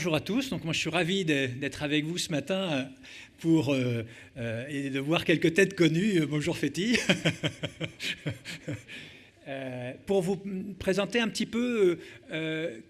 bonjour à tous. Donc moi, je suis ravi d'être avec vous ce matin et de voir quelques têtes connues. Bonjour Féti. Pour vous présenter un petit peu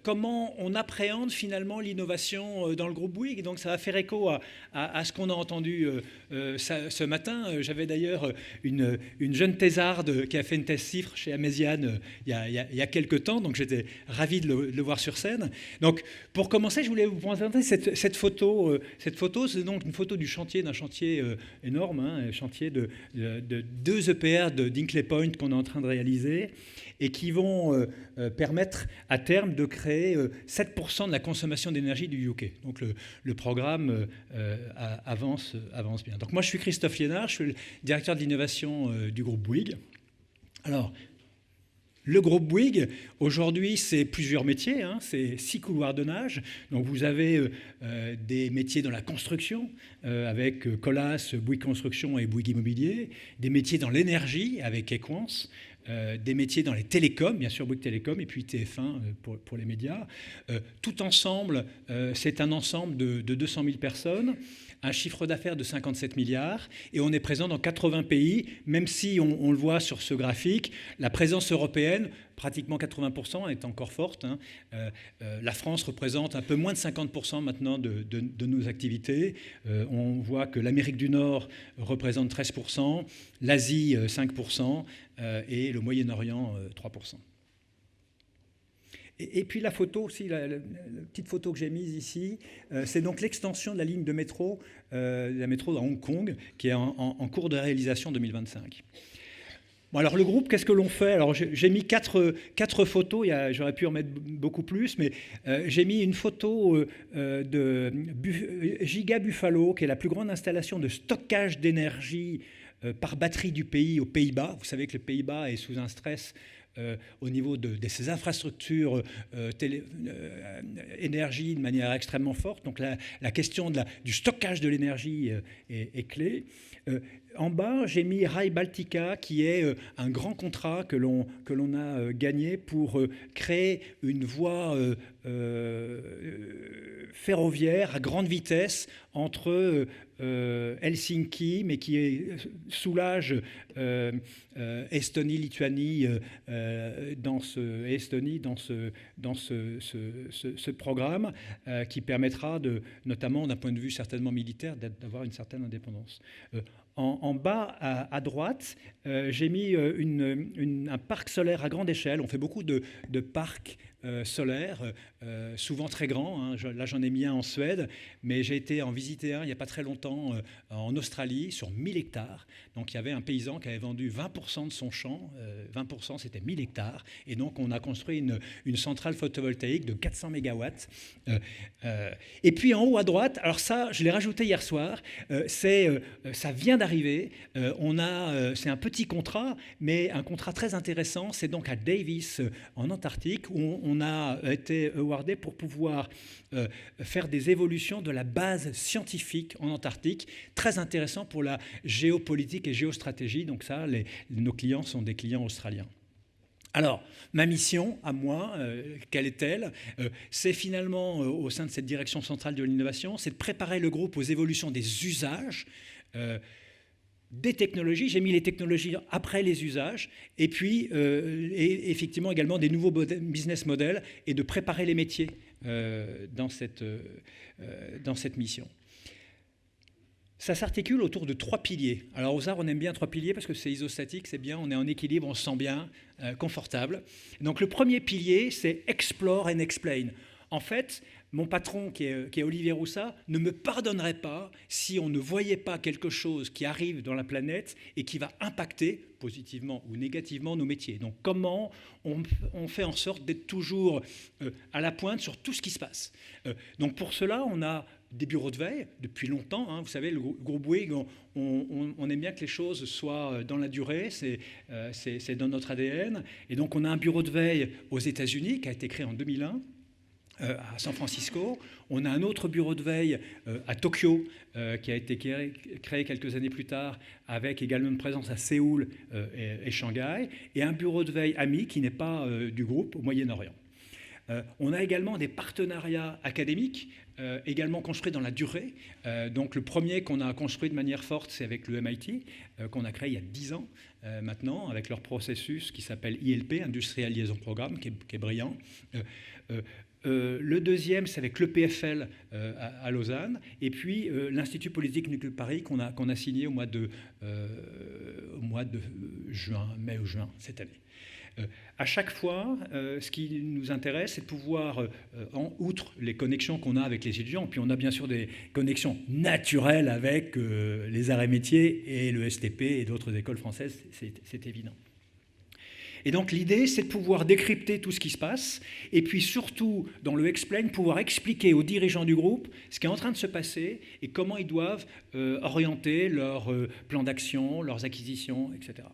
comment on appréhende finalement l'innovation dans le groupe Bouygues. Donc ça va faire écho à ce qu'on a entendu ce matin. J'avais d'ailleurs une jeune thésarde qui a fait une thèse CIFRE chez Améziane il y a quelques temps, donc j'étais ravi de le voir sur scène. Donc pour commencer, je voulais vous présenter cette photo. Cette photo, c'est donc une photo d'un chantier énorme, un chantier de 2 EPR d'Hinkley Point qu'on est en train de réaliser, et qui vont permettre à terme de créer 7% de la consommation d'énergie du UK. Donc le programme avance bien. Donc moi je suis Christophe Liénard, je suis le directeur de l'innovation du groupe Bouygues. Alors, le groupe Bouygues, aujourd'hui, c'est plusieurs métiers, c'est 6 couloirs de nage. Donc vous avez des métiers dans la construction, avec Colas, Bouygues Construction et Bouygues Immobilier, des métiers dans l'énergie, avec Equans, des métiers dans les télécoms, bien sûr Bouygues Télécom, et puis TF1 pour les médias. Tout ensemble, c'est un ensemble de 200 000 personnes, un chiffre d'affaires de 57 milliards, et on est présent dans 80 pays, même si on le voit sur ce graphique, la présence européenne, pratiquement 80%, est encore forte. La France représente un peu moins de 50% maintenant de nos activités. On voit que l'Amérique du Nord représente 13%, l'Asie 5%, et le Moyen-Orient 3%. Et puis la photo aussi, la petite photo que j'ai mise ici, c'est donc l'extension de la ligne de métro, la métro à Hong Kong, qui est en cours de réalisation en 2025. Bon, alors le groupe, qu'est-ce que l'on fait? Alors j'ai mis quatre photos, j'aurais pu en mettre beaucoup plus, mais j'ai mis une photo de Giga Buffalo, qui est la plus grande installation de stockage d'énergie par batterie du pays aux Pays-Bas. Vous savez que les Pays-Bas est sous un stress au niveau de ses infrastructures énergie de manière extrêmement forte. Donc la question du stockage de l'énergie est clé. En bas, j'ai mis Rail Baltica, qui est un grand contrat que l'on a gagné pour créer une voie ferroviaire à grande vitesse entre Helsinki, mais qui soulage Estonie, Lituanie dans ce programme qui permettra notamment d'un point de vue certainement militaire d'avoir une certaine indépendance. En bas à droite, j'ai mis un parc solaire à grande échelle. On fait beaucoup de parcs solaires, souvent très grands. Là, j'en ai mis un en Suède, mais j'ai été en visiter un il n'y a pas très longtemps en Australie, sur 1000 hectares. Donc, il y avait un paysan qui avait vendu 20% de son champ. 20%, c'était 1000 hectares. Et donc, on a construit une centrale photovoltaïque de 400 mégawatts. Et puis, en haut à droite, alors ça, je l'ai rajouté hier soir, ça vient d'arriver. C'est un petit contrat, mais un contrat très intéressant. C'est donc à Davis, en Antarctique, où on a été awardé pour pouvoir faire des évolutions de la base scientifique en Antarctique. Très intéressant pour la géopolitique et géostratégie. Donc ça, nos clients sont des clients australiens. Alors, ma mission, à moi, quelle est-elle? C'est finalement, au sein de cette direction centrale de l'innovation, c'est de préparer le groupe aux évolutions des usages, des technologies. J'ai mis les technologies après les usages, et puis et effectivement également des nouveaux business models, et de préparer les métiers dans cette mission. Ça s'articule autour de 3 piliers. Alors aux arts, on aime bien 3 piliers parce que c'est isostatique, c'est bien, on est en équilibre, on se sent bien, confortable. Donc le premier pilier, c'est Explore and Explain. En fait, mon patron, qui est Olivier Roussat, ne me pardonnerait pas si on ne voyait pas quelque chose qui arrive dans la planète et qui va impacter positivement ou négativement nos métiers. Donc comment on fait en sorte d'être toujours à la pointe sur tout ce qui se passe. Donc pour cela, on a des bureaux de veille depuis longtemps. Vous savez, le groupe Bouygues, on aime bien que les choses soient dans la durée, c'est dans notre ADN. Et donc on a un bureau de veille aux États-Unis qui a été créé en 2001. À San Francisco. On a un autre bureau de veille à Tokyo qui a été créé quelques années plus tard, avec également une présence à Séoul et Shanghai, et un bureau de veille ami qui n'est pas du groupe au Moyen-Orient. On a également des partenariats académiques, également construits dans la durée. Donc le premier qu'on a construit de manière forte, c'est avec le MIT, qu'on a créé il y a 10 ans maintenant, avec leur processus qui s'appelle ILP, Industrial Liaison Programme, qui est brillant. Le deuxième, c'est avec l'EPFL à Lausanne, et puis l'Institut Polytechnique de Paris qu'on a signé au mois de juin, mai ou juin cette année. À chaque fois, ce qui nous intéresse, c'est de pouvoir, outre les connexions qu'on a avec les étudiants, puis on a bien sûr des connexions naturelles avec les arts et métiers et le STP et d'autres écoles françaises, c'est évident. Et donc l'idée, c'est de pouvoir décrypter tout ce qui se passe, et puis surtout, dans le Explain, pouvoir expliquer aux dirigeants du groupe ce qui est en train de se passer et comment ils doivent orienter leur plan d'action, leurs acquisitions, etc.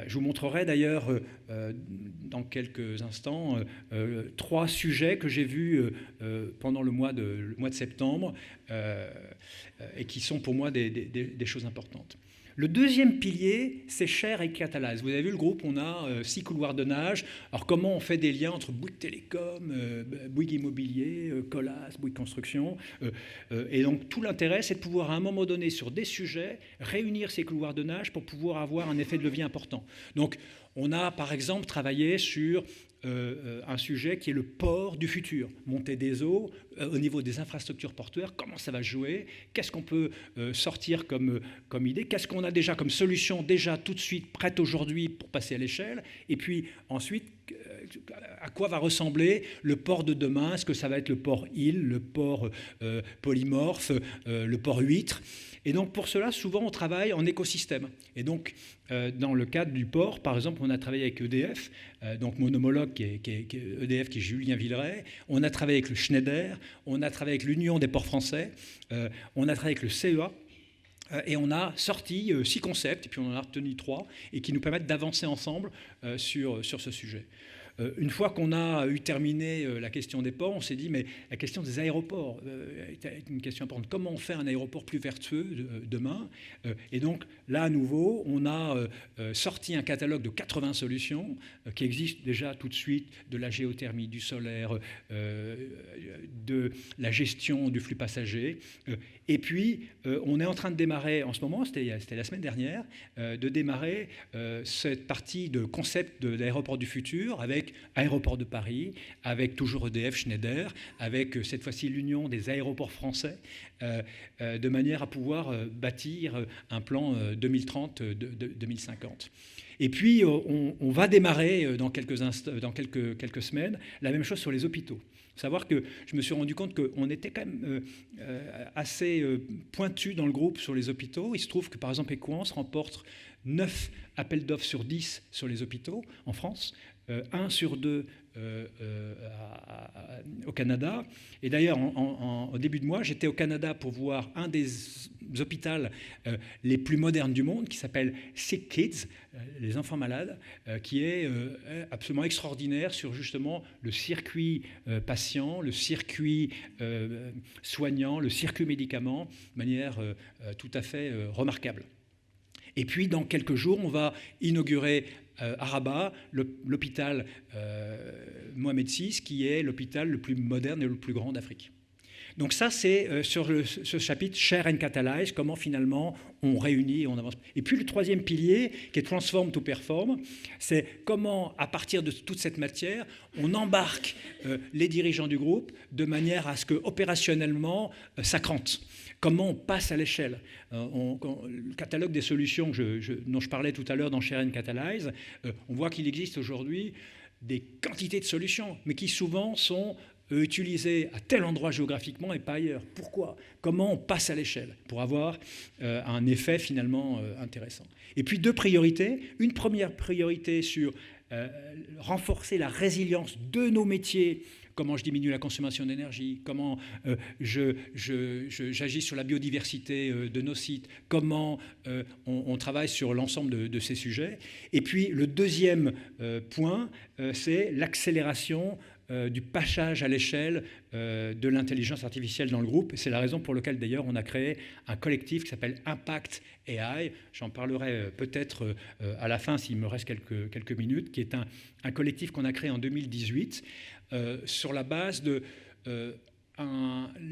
Je vous montrerai d'ailleurs dans quelques instants 3 sujets que j'ai vus pendant le mois de septembre et qui sont pour moi des choses importantes. Le deuxième pilier, c'est Share et Catalyze. Vous avez vu le groupe, on a 6 couloirs de nage. Alors comment on fait des liens entre Bouygues Télécom, Bouygues Immobilier, Colas, Bouygues Construction. Et donc tout l'intérêt, c'est de pouvoir à un moment donné sur des sujets réunir ces couloirs de nage pour pouvoir avoir un effet de levier important. Donc on a par exemple travaillé sur un sujet qui est le port du futur, montée des eaux, au niveau des infrastructures portuaires, comment ça va jouer, qu'est-ce qu'on peut sortir comme idée, qu'est-ce qu'on a déjà comme solution, déjà tout de suite prête aujourd'hui pour passer à l'échelle, et puis ensuite, à quoi va ressembler le port de demain, est-ce que ça va être le port île, le port polymorphe, le port huître. Et donc pour cela, souvent on travaille en écosystème. Et donc dans le cadre du port, par exemple, on a travaillé avec EDF, donc mon homologue qui est EDF, qui est Julien Villeray. On a travaillé avec le Schneider, on a travaillé avec l'Union des ports français, on a travaillé avec le CEA. Et on a sorti 6 concepts, et puis on en a retenu 3, et qui nous permettent d'avancer ensemble sur ce sujet. Une fois qu'on a eu terminé la question des ports, on s'est dit, mais la question des aéroports est une question importante. Comment on fait un aéroport plus vertueux demain ? Et donc, là, à nouveau, on a sorti un catalogue de 80 solutions qui existent déjà tout de suite, de la géothermie, du solaire, de la gestion du flux passager. Et puis, on est en train de démarrer, en ce moment, c'était la semaine dernière, de démarrer cette partie de concept de l'aéroport du futur avec Aéroport de Paris, avec toujours EDF, Schneider, avec cette fois-ci l'Union des aéroports français, de manière à pouvoir bâtir un plan 2030-2050. Et puis, on va démarrer dans quelques semaines la même chose sur les hôpitaux. Il faut savoir que je me suis rendu compte qu'on était quand même assez pointu dans le groupe sur les hôpitaux. Il se trouve que, par exemple, Equans remporte 9 appels d'offres sur 10 sur les hôpitaux en France, 1 sur 2 au Canada. Et d'ailleurs, au début de mois, j'étais au Canada pour voir un des hôpitaux les plus modernes du monde, qui s'appelle Sick Kids, les enfants malades, qui est absolument extraordinaire sur justement le circuit patient, le circuit soignant, le circuit médicament, de manière tout à fait remarquable. Et puis, dans quelques jours, on va inaugurer à Rabat l'hôpital Mohamed VI, qui est l'hôpital le plus moderne et le plus grand d'Afrique. Donc ça, c'est sur ce chapitre Share and Catalyze, comment finalement on réunit et on avance. Et puis le troisième pilier, qui est Transform to Perform, c'est comment, à partir de toute cette matière, on embarque les dirigeants du groupe de manière à ce que opérationnellement ça crante. Comment on passe à l'échelle. Le catalogue des solutions dont je parlais tout à l'heure dans Share and Catalyze, on voit qu'il existe aujourd'hui des quantités de solutions, mais qui souvent sont utilisées à tel endroit géographiquement et pas ailleurs. Pourquoi ? Comment on passe à l'échelle pour avoir un effet finalement intéressant. Et puis 2 priorités. Une première priorité sur renforcer la résilience de nos métiers. Comment je diminue la consommation d'énergie, comment j'agis sur la biodiversité de nos sites, comment on travaille sur l'ensemble de ces sujets. Et puis le deuxième point, c'est l'accélération du passage à l'échelle de l'intelligence artificielle dans le groupe. C'est la raison pour laquelle d'ailleurs on a créé un collectif qui s'appelle Impact AI. J'en parlerai peut-être à la fin s'il me reste quelques minutes, qui est un collectif qu'on a créé en 2018 sur la base de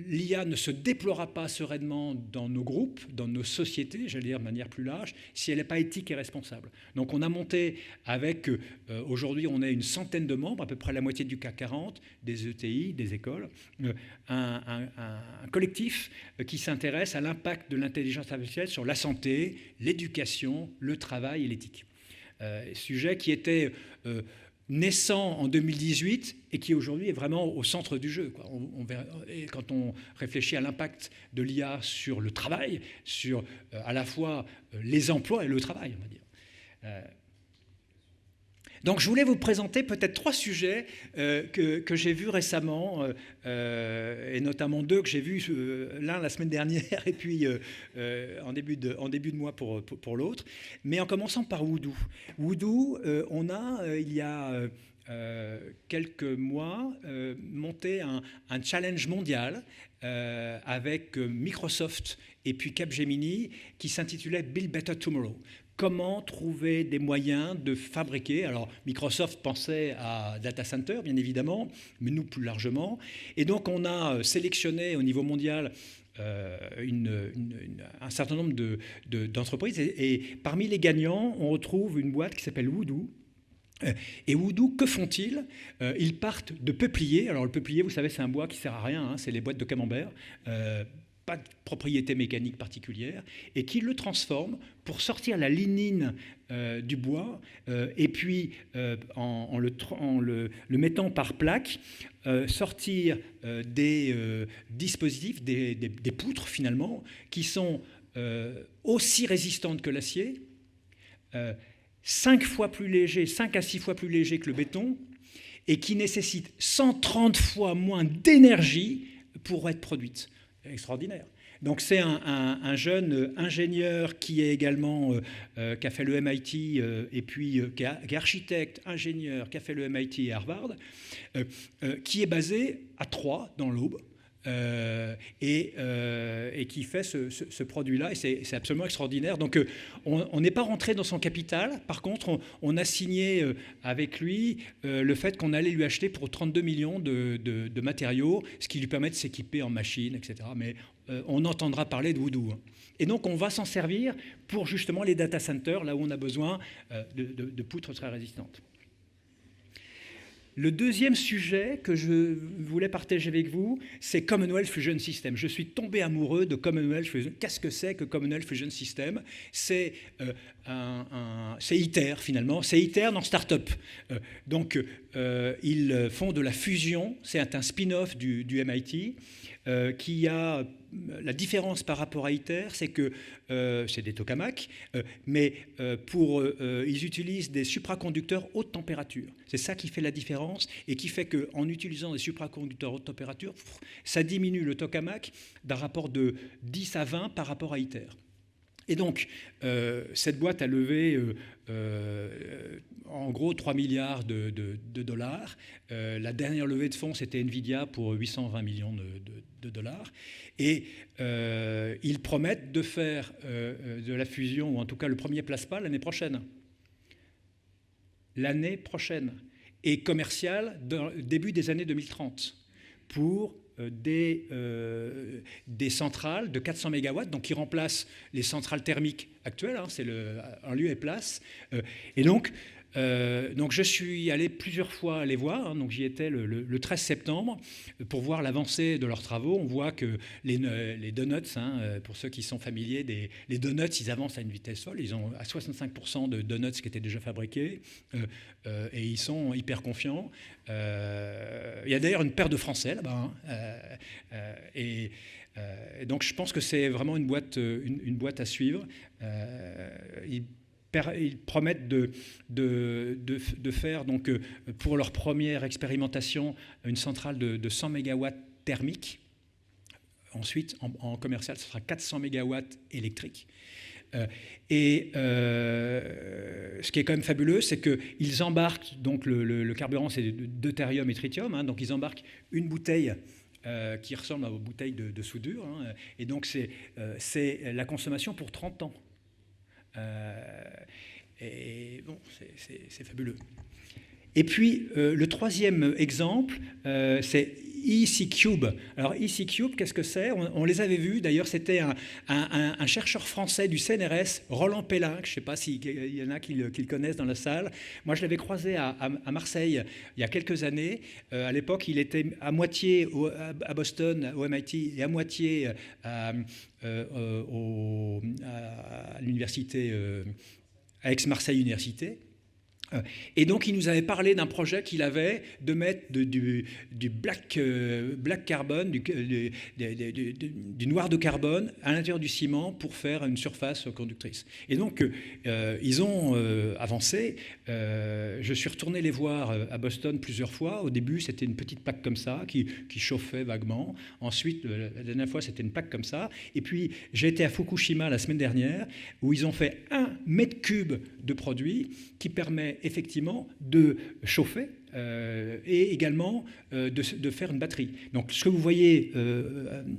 l'IA ne se déploiera pas sereinement dans nos groupes, dans nos sociétés, j'allais dire de manière plus large, si elle n'est pas éthique et responsable. Donc on a monté avec, aujourd'hui on est une centaine de membres, à peu près la moitié du CAC 40, des ETI, des écoles, un collectif qui s'intéresse à l'impact de l'intelligence artificielle sur la santé, l'éducation, le travail et l'éthique. Sujet qui était naissant en 2018 et qui aujourd'hui est vraiment au centre du jeu, quoi. Et quand on réfléchit à l'impact de l'IA sur le travail, sur à la fois les emplois et le travail, on va dire. Donc je voulais vous présenter peut-être 3 sujets que j'ai vus récemment, et notamment 2 que j'ai vus, l'un la semaine dernière et puis en début de mois pour l'autre. Mais en commençant par Voodoo. Voodoo, on a, il y a quelques mois, monté un challenge mondial avec Microsoft et puis Capgemini qui s'intitulait Build Better Tomorrow. Comment trouver des moyens de fabriquer. Alors, Microsoft pensait à data center, bien évidemment, mais nous plus largement. Et donc, on a sélectionné au niveau mondial un certain nombre d'entreprises. Et parmi les gagnants, on retrouve une boîte qui s'appelle Voodoo. Et Voodoo, que font-ils? Ils partent de peupliers. Alors, le peuplier, vous savez, c'est un bois qui ne sert à rien, hein, c'est les boîtes de camembert. Pas de propriété mécanique particulière, et qui le transforme pour sortir la lignine du bois, et puis en le mettant par plaque, sortir des dispositifs, des poutres finalement, qui sont aussi résistantes que l'acier, 5 fois plus légers, 5 à 6 fois plus légers que le béton, et qui nécessitent 130 fois moins d'énergie pour être produites. Extraordinaire. Donc c'est un jeune ingénieur qui est également qui a fait le MIT et puis qui est architecte, ingénieur, qui a fait le MIT et Harvard, qui est basé à Troyes dans l'Aube. Et qui fait ce produit-là, et c'est absolument extraordinaire. Donc on n'est pas rentré dans son capital, par contre on a signé avec lui le fait qu'on allait lui acheter pour 32 millions de matériaux, ce qui lui permet de s'équiper en machines, etc. Mais on entendra parler de Voodoo. Et donc on va s'en servir pour justement les data centers, là où on a besoin de poutres très résistantes. Le deuxième sujet que je voulais partager avec vous, c'est Commonwealth Fusion System. Je suis tombé amoureux de Commonwealth Fusion. Qu'est-ce que c'est que Commonwealth Fusion System? C'est ITER finalement, c'est ITER dans Startup. Donc ils font de la fusion, c'est un spin-off du MIT, qui a la différence par rapport à ITER, c'est que c'est des tokamaks, mais ils utilisent des supraconducteurs haute température. C'est ça qui fait la différence et qui fait qu'en utilisant des supraconducteurs haute température, ça diminue le tokamak d'un rapport de 10 à 20 par rapport à ITER. Et donc, cette boîte a levé en gros 3 milliards de dollars. La dernière levée de fonds, c'était Nvidia pour 820 millions de dollars. Et ils promettent de faire de la fusion, ou en tout cas le premier plasma, l'année prochaine. L'année prochaine. Et commercial début des années 2030 pour des centrales de 400 MW, donc qui remplacent les centrales thermiques actuelles, hein, c'est en lieu et place. Et donc je suis allé plusieurs fois les voir, hein, donc j'y étais le 13 septembre pour voir l'avancée de leurs travaux. On voit que les donuts, hein, pour ceux qui sont familiers, les donuts, ils avancent à une vitesse folle. Ils ont à 65% de donuts qui étaient déjà fabriqués, et ils sont hyper confiants. Il y a d'ailleurs une paire de Français là-bas, hein, et donc je pense que c'est vraiment une boîte à suivre. Ils promettent de faire donc, pour leur première expérimentation une centrale de 100 MW thermique. Ensuite, en commercial, ce sera 400 MW électriques. Et ce qui est quand même fabuleux, c'est qu'ils embarquent, donc le carburant c'est deutérium et tritium, hein, donc ils embarquent une bouteille qui ressemble à vos bouteilles de soudure, hein, et donc c'est la consommation pour 30 ans. Et bon, c'est fabuleux. Et puis, le troisième exemple, c'est EasyCube. Alors, EasyCube, qu'est-ce que c'est? On les avait vus. D'ailleurs, c'était un chercheur français du CNRS, Roland Pellin. Je ne sais pas s'il y en a qui le connaissent dans la salle. Moi, je l'avais croisé à Marseille il y a quelques années. À l'époque, il était à moitié à Boston, au MIT, et à moitié à l'université, à Aix-Marseille Université. Et donc, il nous avait parlé d'un projet qu'il avait de mettre du black carbone, du noir de carbone à l'intérieur du ciment pour faire une surface conductrice. Et donc, ils ont avancé. Je suis retourné les voir à Boston plusieurs fois. Au début, c'était une petite plaque comme ça qui chauffait vaguement. Ensuite, la dernière fois, c'était une plaque comme ça. Et puis, j'ai été à Fukushima la semaine dernière où ils ont fait 1 mètre cube de produit qui permet effectivement de chauffer et également de faire une batterie. Donc ce que vous voyez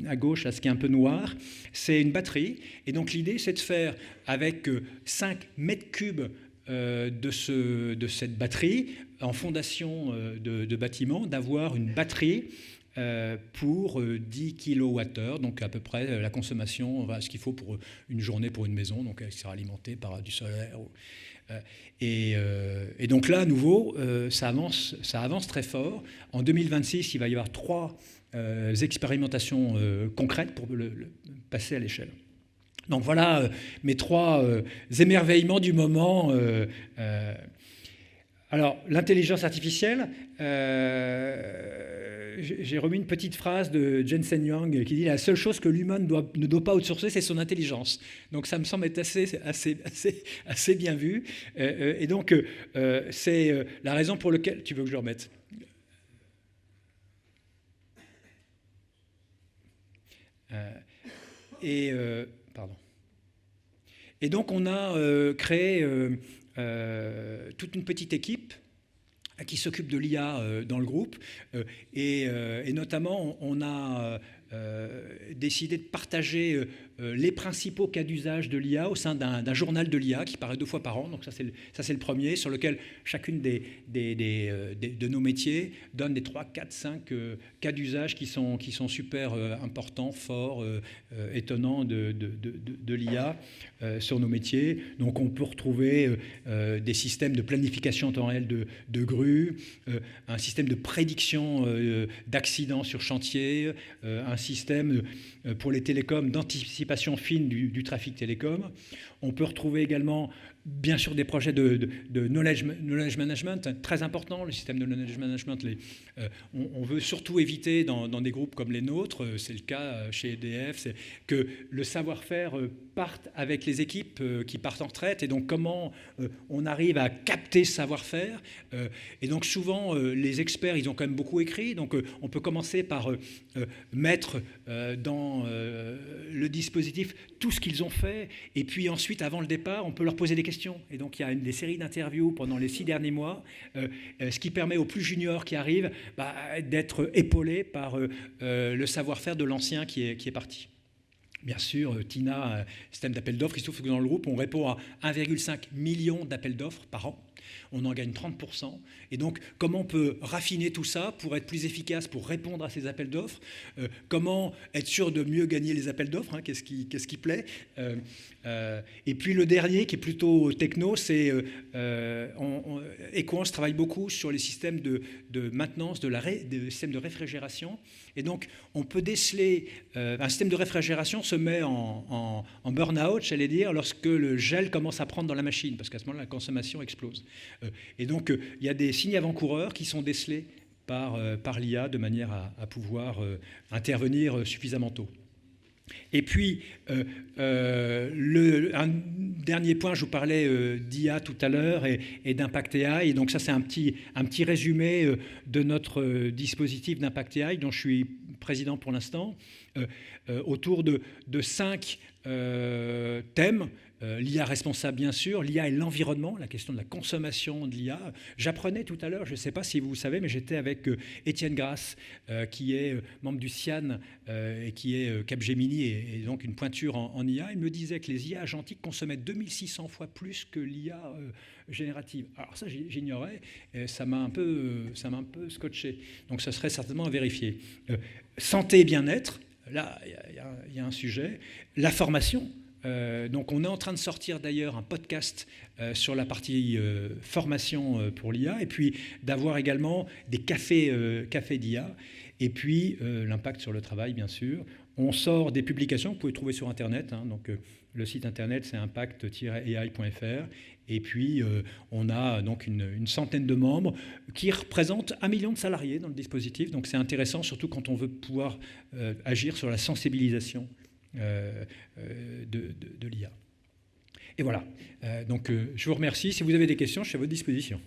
à gauche, là, ce qui est un peu noir, c'est une batterie. Et donc l'idée, c'est de faire avec 5 mètres cubes de cette batterie, en fondation de bâtiment, d'avoir une batterie pour 10 kWh, donc à peu près la consommation, ce qu'il faut pour une journée pour une maison, donc elle sera alimentée par du solaire. Et donc là, à nouveau, ça avance très fort. En 2026, il va y avoir 3 expérimentations concrètes pour le passer à l'échelle. Donc voilà mes 3 émerveillements du moment. Alors, l'intelligence artificielle, j'ai remis une petite phrase de Jensen Huang qui dit « La seule chose que l'humain ne doit pas outsourcer, c'est son intelligence ». Donc ça me semble être assez bien vu. Et donc, c'est la raison pour laquelle... Tu veux que je le remette ? Pardon. Et donc, on a créé toute une petite équipe qui s'occupe de l'IA dans le groupe. Et notamment, on a décidé de partager les principaux cas d'usage de l'IA au sein d'un journal de l'IA qui paraît 2 fois par an. Donc ça, c'est le premier, sur lequel chacune de nos métiers donne des 3, 4, 5 cas d'usage qui sont super importants, forts, étonnants de l'IA sur nos métiers. Donc on peut retrouver des systèmes de planification en temps réel de grues, un système de prédiction d'accidents sur chantier, un système pour les télécoms d'anticipation fine du trafic télécom. On peut retrouver également, bien sûr, des projets de knowledge management, très important, le système de knowledge management. On veut surtout éviter dans des groupes comme les nôtres, c'est le cas chez EDF, c'est que le savoir-faire parte avec les équipes qui partent en retraite. Et donc, comment on arrive à capter ce savoir-faire. Et donc, souvent, les experts, ils ont quand même beaucoup écrit. Donc, on peut commencer par mettre dans le dispositif tout ce qu'ils ont fait. Et puis ensuite, avant le départ, on peut leur poser des questions. Et donc, il y a des séries d'interviews pendant les 6 derniers mois, ce qui permet aux plus juniors qui arrivent d'être épaulés par le savoir-faire de l'ancien qui est parti. Bien sûr, TINA, système d'appel d'offres, il se trouve que dans le groupe, on répond à 1,5 million d'appels d'offres par an. On en gagne 30%. Et donc, comment on peut raffiner tout ça pour être plus efficace, pour répondre à ces appels d'offres, comment être sûr de mieux gagner les appels d'offres, hein, qu'est-ce qui plaît. Et puis le dernier, qui est plutôt techno, c'est Equans travaille beaucoup sur les systèmes de maintenance, des systèmes de réfrigération. Et donc, on peut déceler... un système de réfrigération se met en burn-out, j'allais dire, lorsque le gel commence à prendre dans la machine, parce qu'à ce moment-là, la consommation explose. Et donc, il y a des signes avant-coureurs qui sont décelés par l'IA de manière à pouvoir intervenir suffisamment tôt. Et puis, un dernier point, je vous parlais d'IA tout à l'heure et d'Impact AI. Et donc ça, c'est un petit résumé de notre dispositif d'Impact AI, dont je suis président pour l'instant. autour de 5 thèmes. L'IA responsable, bien sûr, l'IA et l'environnement, la question de la consommation de l'IA. J'apprenais tout à l'heure, je ne sais pas si vous savez, mais j'étais avec Étienne Grasse, qui est membre du CIAN et qui est Capgemini et donc une pointure en IA. Il me disait que les IA agentiques consommaient 2600 fois plus que l'IA générative. Alors ça, j'ignorais, et ça m'a un peu scotché. Donc ça serait certainement à vérifier. Santé et bien-être, là, il y a un sujet. La formation. Donc on est en train de sortir d'ailleurs un podcast sur la partie formation pour l'IA, et puis d'avoir également des cafés d'IA, et puis l'impact sur le travail, bien sûr. On sort des publications que vous pouvez trouver sur Internet, hein, donc le site Internet c'est impact-ai.fr, et puis on a donc une centaine de membres qui représentent 1 million de salariés dans le dispositif, donc c'est intéressant, surtout quand on veut pouvoir agir sur la sensibilisation de l'IA. Et voilà. Donc, je vous remercie. Si vous avez des questions, je suis à votre disposition.